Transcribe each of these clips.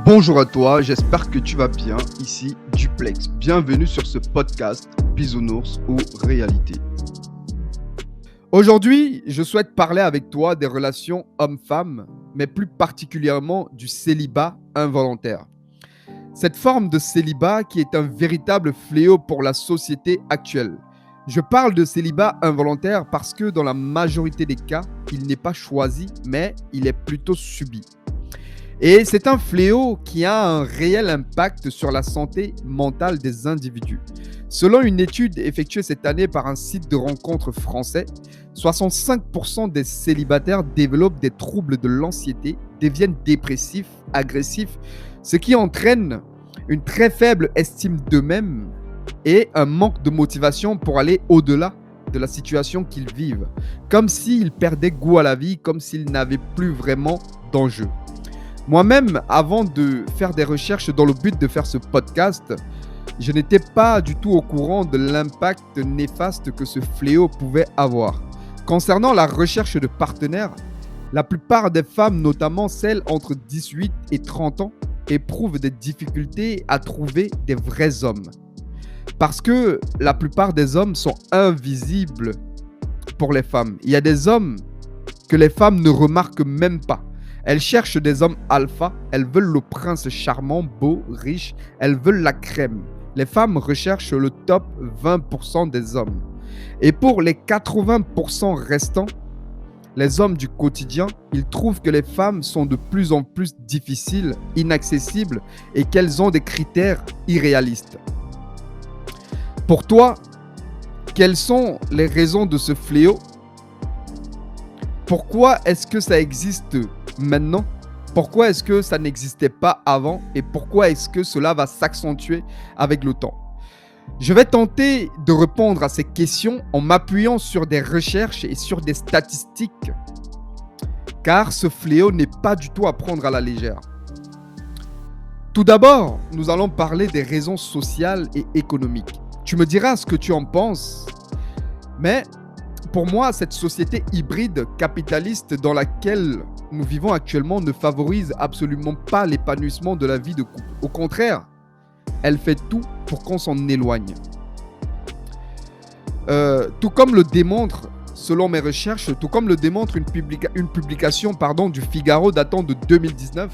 Bonjour à toi, j'espère que tu vas bien. Ici Duplex. Bienvenue sur ce podcast Bisounours ou Réalité. Aujourd'hui, je souhaite parler avec toi des relations hommes-femmes, mais plus particulièrement du célibat involontaire. Cette forme de célibat qui est un véritable fléau pour la société actuelle. Je parle de célibat involontaire parce que dans la majorité des cas, il n'est pas choisi, mais il est plutôt subi. Et c'est un fléau qui a un réel impact sur la santé mentale des individus. Selon une étude effectuée cette année par un site de rencontres français, 65% des célibataires développent des troubles de l'anxiété, deviennent dépressifs, agressifs, ce qui entraîne une très faible estime d'eux-mêmes et un manque de motivation pour aller au-delà de la situation qu'ils vivent, comme s'ils perdaient goût à la vie, comme s'ils n'avaient plus vraiment d'enjeu. Moi-même, avant de faire des recherches dans le but de faire ce podcast, je n'étais pas du tout au courant de l'impact néfaste que ce fléau pouvait avoir. Concernant la recherche de partenaires, la plupart des femmes, notamment celles entre 18 et 30 ans, éprouvent des difficultés à trouver des vrais hommes. Parce que la plupart des hommes sont invisibles pour les femmes. Il y a des hommes que les femmes ne remarquent même pas. Elles cherchent des hommes alpha, elles veulent le prince charmant, beau, riche, elles veulent la crème. Les femmes recherchent le top 20% des hommes. Et pour les 80% restants, les hommes du quotidien, ils trouvent que les femmes sont de plus en plus difficiles, inaccessibles et qu'elles ont des critères irréalistes. Pour toi, quelles sont les raisons de ce fléau ? Pourquoi est-ce que ça existe maintenant? Pourquoi est-ce que ça n'existait pas avant? Et pourquoi est-ce que cela va s'accentuer avec le temps? Je vais tenter de répondre à ces questions en m'appuyant sur des recherches et sur des statistiques, car ce fléau n'est pas du tout à prendre à la légère. Tout d'abord, nous allons parler des raisons sociales et économiques. Tu me diras ce que tu en penses, mais pour moi, cette société hybride capitaliste dans laquelle nous vivons actuellement ne favorise absolument pas l'épanouissement de la vie de couple. Au contraire, elle fait tout pour qu'on s'en éloigne. Tout comme le démontre, selon mes recherches, tout comme le démontre une publication du Figaro datant de 2019,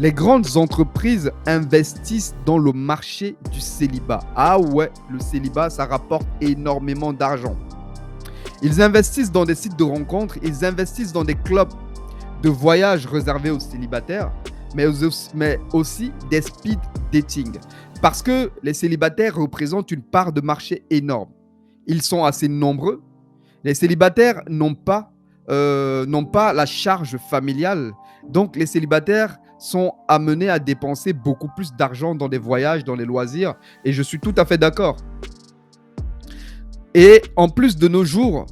les grandes entreprises investissent dans le marché du célibat. Ah ouais, le célibat, ça rapporte énormément d'argent. Ils investissent dans des sites de rencontres, ils investissent dans des clubs de voyage réservés aux célibataires, mais aussi des speed dating. Parce que les célibataires représentent une part de marché énorme. Ils sont assez nombreux. Les célibataires n'ont pas la charge familiale. Donc les célibataires sont amenés à dépenser beaucoup plus d'argent dans des voyages, dans les loisirs. Et je suis tout à fait d'accord. Et en plus de nos jours,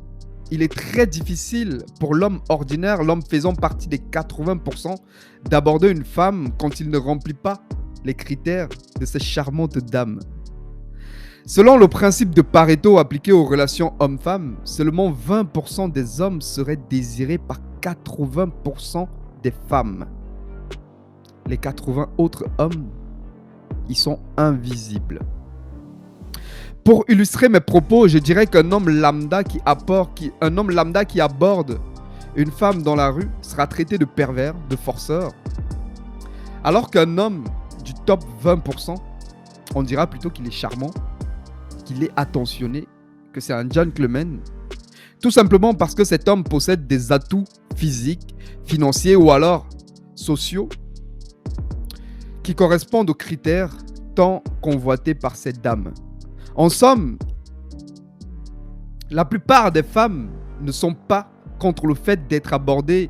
il est très difficile pour l'homme ordinaire, l'homme faisant partie des 80%, d'aborder une femme quand il ne remplit pas les critères de ces charmantes dames. Selon le principe de Pareto appliqué aux relations hommes-femmes, seulement 20% des hommes seraient désirés par 80% des femmes. Les 80 autres hommes, ils sont invisibles. Pour illustrer mes propos, je dirais qu'un homme lambda qui aborde une femme dans la rue sera traité de pervers, de forceur. Alors qu'un homme du top 20%, on dira plutôt qu'il est charmant, qu'il est attentionné, que c'est un gentleman. Tout simplement parce que cet homme possède des atouts physiques, financiers ou alors sociaux qui correspondent aux critères tant convoités par cette dame. En somme, la plupart des femmes ne sont pas contre le fait d'être abordées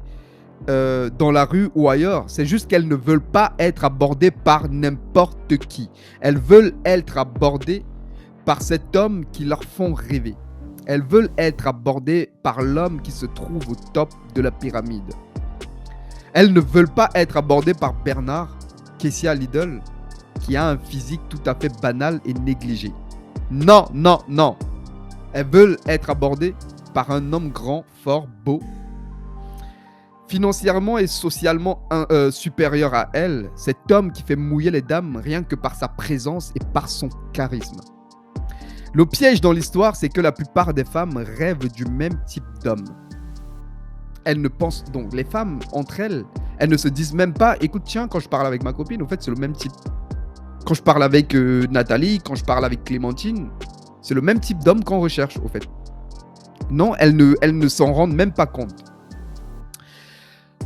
dans la rue ou ailleurs. C'est juste qu'elles ne veulent pas être abordées par n'importe qui. Elles veulent être abordées par cet homme qui leur font rêver. Elles veulent être abordées par l'homme qui se trouve au top de la pyramide. Elles ne veulent pas être abordées par Bernard, caissier à Lidl, qui a un physique tout à fait banal et négligé. Non, non, non. Elles veulent être abordées par un homme grand, fort, beau, financièrement et socialement supérieur à elle, cet homme qui fait mouiller les dames rien que par sa présence et par son charisme. Le piège dans l'histoire, c'est que la plupart des femmes rêvent du même type d'homme. Elles ne pensent donc, les femmes entre elles, elles ne se disent même pas, écoute, tiens, quand je parle avec ma copine, au fait, c'est le même type. Quand je parle avec Nathalie, quand je parle avec Clémentine, c'est le même type d'homme qu'on recherche, au fait. Non, elles ne s'en rendent même pas compte.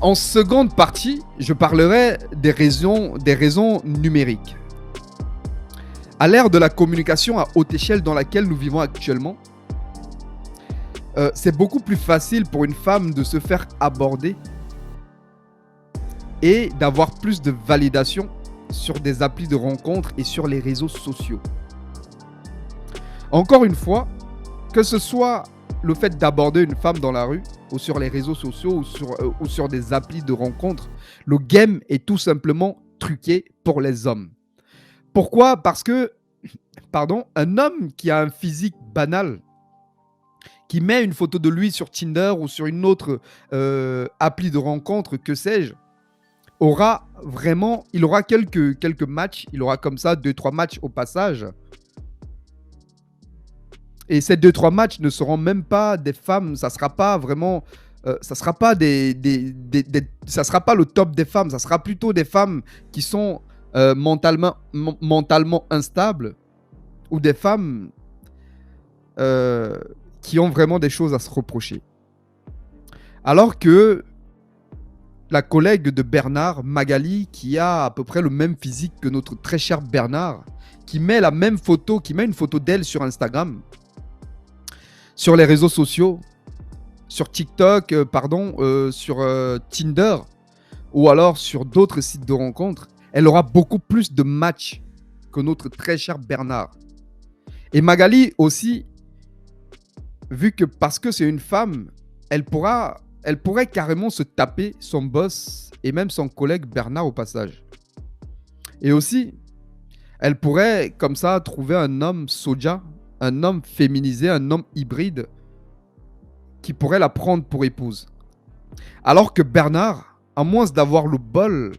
En seconde partie, je parlerai des raisons numériques. À l'ère de la communication à haute échelle dans laquelle nous vivons actuellement, c'est beaucoup plus facile pour une femme de se faire aborder et d'avoir plus de validation sur des applis de rencontres et sur les réseaux sociaux. Encore une fois, que ce soit le fait d'aborder une femme dans la rue ou sur les réseaux sociaux ou sur des applis de rencontres, le game est tout simplement truqué pour les hommes. Pourquoi ? Parce que, un homme qui a un physique banal, qui met une photo de lui sur Tinder ou sur une autre appli de rencontre, que sais-je, il aura quelques matchs, il aura comme ça 2-3 matchs au passage. Et ces 2-3 matchs ne seront même pas des femmes, ça sera pas vraiment, ça sera pas ça sera pas le top des femmes, ça sera plutôt des femmes qui sont mentalement instables ou des femmes qui ont vraiment des choses à se reprocher. Alors que la collègue de Bernard, Magali, qui a à peu près le même physique que notre très cher Bernard, qui met une photo d'elle sur Instagram, sur les réseaux sociaux, sur TikTok, sur Tinder, ou alors sur d'autres sites de rencontres, elle aura beaucoup plus de matchs que notre très cher Bernard. Et Magali aussi, vu que parce que c'est une femme, elle pourrait carrément se taper son boss et même son collègue Bernard au passage. Et aussi, elle pourrait comme ça trouver un homme soja, un homme féminisé, un homme hybride qui pourrait la prendre pour épouse. Alors que Bernard, à moins d'avoir le bol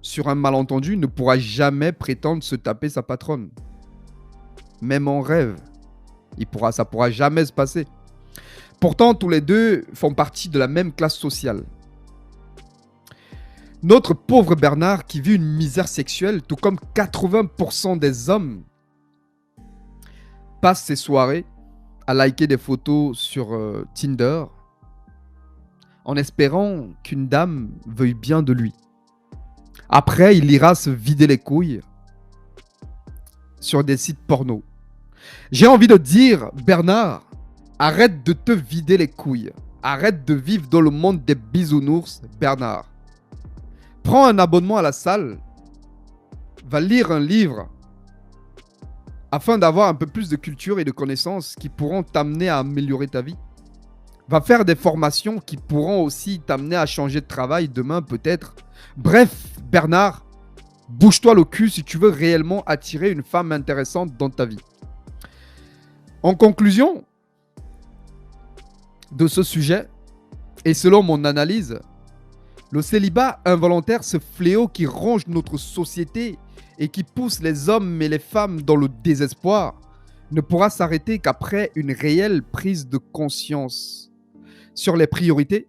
sur un malentendu, ne pourra jamais prétendre se taper sa patronne. Même en rêve, ça pourra jamais se passer. Pourtant, tous les deux font partie de la même classe sociale. Notre pauvre Bernard, qui vit une misère sexuelle, tout comme 80% des hommes, passe ses soirées à liker des photos sur Tinder en espérant qu'une dame veuille bien de lui. Après, il ira se vider les couilles sur des sites porno. J'ai envie de dire, Bernard, arrête de te vider les couilles. Arrête de vivre dans le monde des bisounours, Bernard. Prends un abonnement à la salle. Va lire un livre afin d'avoir un peu plus de culture et de connaissances qui pourront t'amener à améliorer ta vie. Va faire des formations qui pourront aussi t'amener à changer de travail demain peut-être. Bref, Bernard, bouge-toi le cul si tu veux réellement attirer une femme intéressante dans ta vie. En conclusion de ce sujet, et selon mon analyse, le célibat involontaire, ce fléau qui ronge notre société et qui pousse les hommes et les femmes dans le désespoir, ne pourra s'arrêter qu'après une réelle prise de conscience sur les priorités,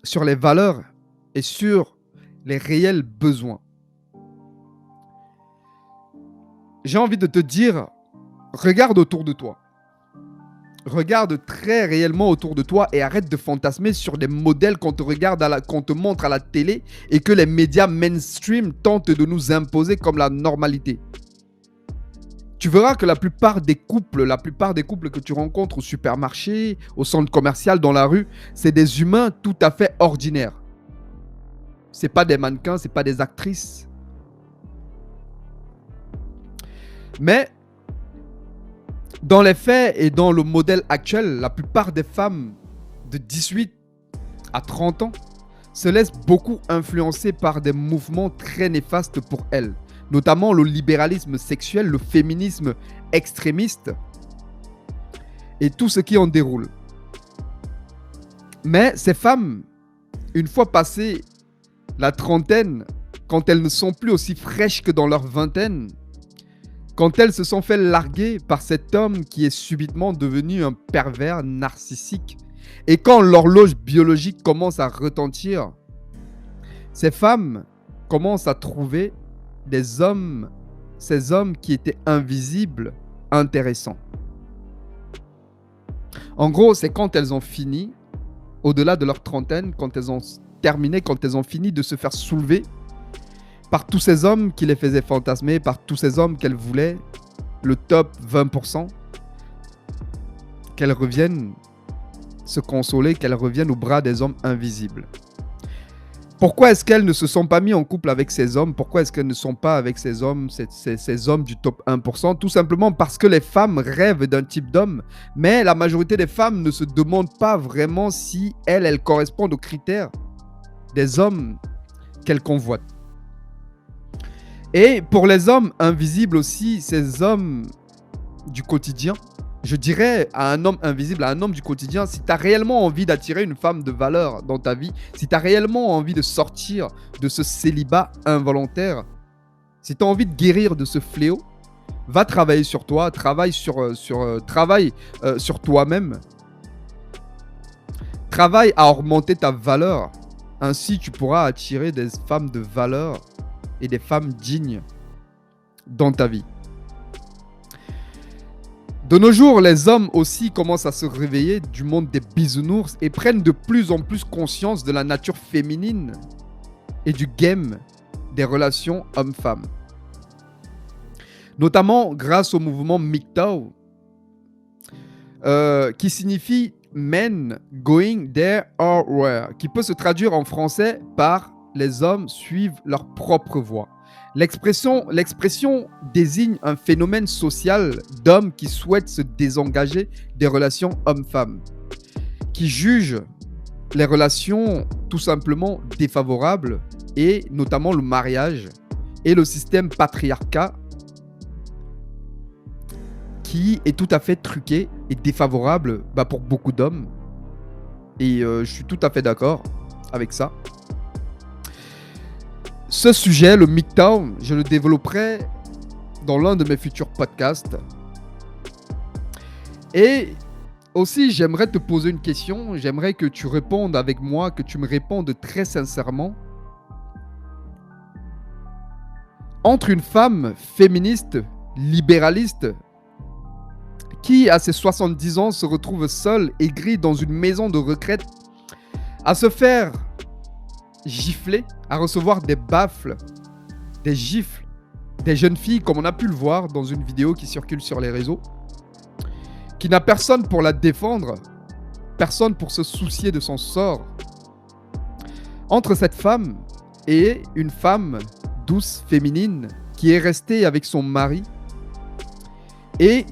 sur les valeurs et sur les réels besoins. J'ai envie de te dire, regarde autour de toi. Regarde très réellement autour de toi et arrête de fantasmer sur des modèles qu'on te montre à la télé et que les médias mainstream tentent de nous imposer comme la normalité. Tu verras que la plupart des couples que tu rencontres au supermarché, au centre commercial, dans la rue, c'est des humains tout à fait ordinaires. C'est pas des mannequins, c'est pas des actrices. Mais dans les faits et dans le modèle actuel, la plupart des femmes de 18 à 30 ans se laissent beaucoup influencer par des mouvements très néfastes pour elles, notamment le libéralisme sexuel, le féminisme extrémiste et tout ce qui en déroule. Mais ces femmes une fois passée la trentaine, quand elles ne sont plus aussi fraîches que dans leur vingtaine, quand elles se sont fait larguer par cet homme qui est subitement devenu un pervers narcissique, et quand l'horloge biologique commence à retentir, ces femmes commencent à trouver ces hommes qui étaient invisibles, intéressants. En gros, c'est quand elles ont fini, au-delà de leur trentaine, quand elles ont terminé, quand elles ont fini de se faire soulever par tous ces hommes qui les faisaient fantasmer, par tous ces hommes qu'elles voulaient, le top 20%, qu'elles reviennent se consoler, qu'elles reviennent au bras des hommes invisibles. Pourquoi est-ce qu'elles ne se sont pas mis en couple avec ces hommes? Pourquoi est-ce qu'elles ne sont pas avec ces hommes, ces hommes du top 1%? Tout simplement parce que les femmes rêvent d'un type d'homme, mais la majorité des femmes ne se demandent pas vraiment si elles correspondent aux critères des hommes qu'elles convoitent. Et pour les hommes invisibles aussi, ces hommes du quotidien, je dirais à un homme invisible, à un homme du quotidien, si tu as réellement envie d'attirer une femme de valeur dans ta vie, si tu as réellement envie de sortir de ce célibat involontaire, si tu as envie de guérir de ce fléau, va travailler sur toi, travaille sur toi-même. Travaille à augmenter ta valeur. Ainsi, tu pourras attirer des femmes de valeur et des femmes dignes dans ta vie. De nos jours, les hommes aussi commencent à se réveiller du monde des bisounours et prennent de plus en plus conscience de la nature féminine et du game des relations hommes-femmes. Notamment grâce au mouvement MGTOW, qui signifie Men Going There or Where, qui peut se traduire en français par les hommes suivent leur propre voie. L'expression désigne un phénomène social d'hommes qui souhaitent se désengager des relations hommes-femmes, qui jugent les relations tout simplement défavorables, et notamment le mariage et le système patriarcat qui est tout à fait truqué et défavorable pour beaucoup d'hommes. Et je suis tout à fait d'accord avec ça. Ce sujet, le MGTOW, je le développerai dans l'un de mes futurs podcasts. Et aussi, j'aimerais te poser une question. J'aimerais que tu répondes avec moi, que tu me répondes très sincèrement. Entre une femme féministe, libéraliste, qui à ses 70 ans se retrouve seule, aigrie dans une maison de retraite, à se faire gifler, à recevoir des baffles, des gifles, des jeunes filles, comme on a pu le voir dans une vidéo qui circule sur les réseaux, qui n'a personne pour la défendre, personne pour se soucier de son sort. Entre cette femme et une femme douce, féminine, qui est restée avec son mari et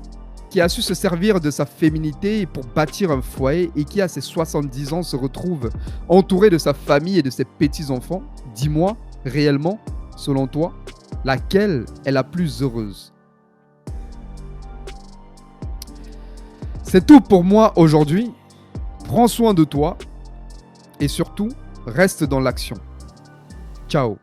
qui a su se servir de sa féminité pour bâtir un foyer, et qui à ses 70 ans se retrouve entourée de sa famille et de ses petits-enfants, dis-moi, réellement, selon toi, laquelle est la plus heureuse? C'est tout pour moi aujourd'hui. Prends soin de toi et surtout, reste dans l'action. Ciao.